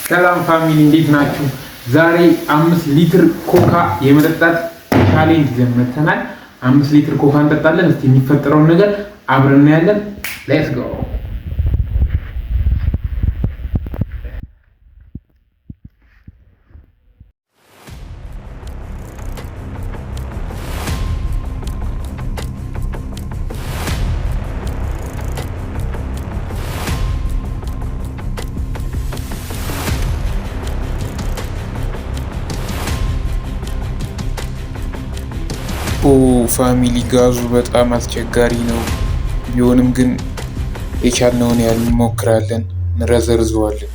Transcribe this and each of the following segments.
ሰላም ፋሚሊ እንዴት ናችሁ? ዛሬ 5 ሊትር ኮካ የመጠጣት ቻሌንጅ ይዘን መጥተናል። 5 ሊትር ኮካ እንጠጣለን። እስቲ የሚፈጠረውን ነገር አብረን እናያለን። ሌትስ ጎ። ፋሚሊ ጋዙ በጣም አስቸጋሪ ነው። ቢሆንም ግን የቻልነውን ያህል እንሞክራለን፣ እንረዘርዘዋለን።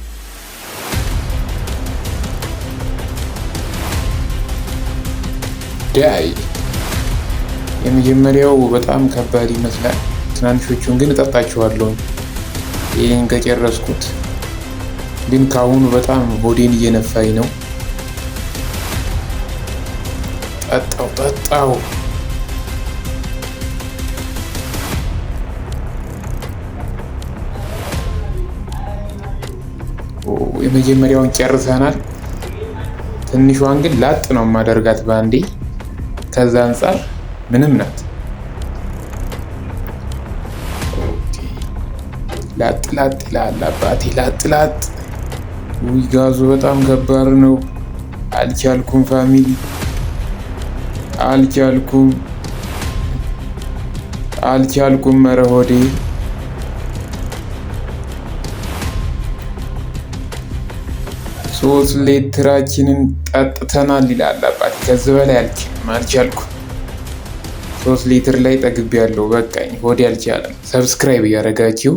ዳይ የመጀመሪያው በጣም ከባድ ይመስላል። ትናንሾቹን ግን እጠጣቸዋለሁ። ይህን ከጨረስኩት ግን ከአሁኑ በጣም ሆዴን እየነፋኝ ነው። ጠጣው የመጀመሪያውን ጨርሰናል። ትንሿን ግን ላጥ ነው የማደርጋት ባንዴ። ከዛ አንጻር ምንም ናት። ላጥ ይላል አባቴ፣ ላጥ። ውይ ጋዙ በጣም ከባድ ነው። አልቻልኩም ፋሚሊ፣ አልቻልኩም። መረሆዴ 3 ሊትራችንን ጠጥተናል ይላል አባቴ። ከዚህ በላይ አልቻልኩም። 3 ሊትር ላይ ጠግቤያለሁ። በቃኝ፣ ሆዴ አልቻለም። ሰብስክራይብ እያደረጋችሁ